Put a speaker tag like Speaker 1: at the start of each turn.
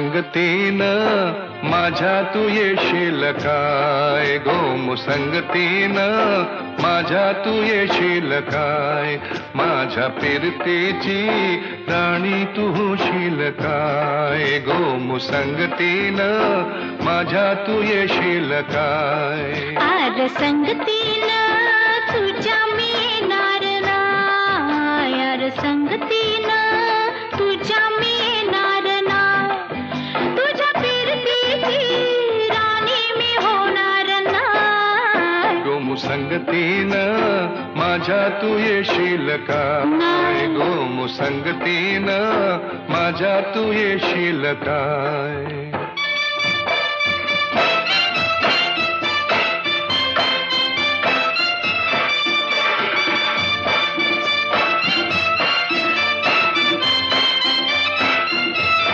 Speaker 1: गोमुसंगतीनं माझ्या तू येशील काय, गोमुसंगतीनं माझ्या तू येशील काय, माझ्या फिरतीची राणी तू होशील काय, गोमुसंगतीनं माझ्या तू येशील काय.
Speaker 2: आर संगतीनं तुझ्या मी येणार नाय, आर संगतीनं तुझ्या मी येणार नाय, तुझ्या फिरतीची राणी मी होणार नाय.
Speaker 1: गोमुसंगतीनं माझ्या तू येशील काय, गोमुसंगतीनं माझ्या तू येशील काय.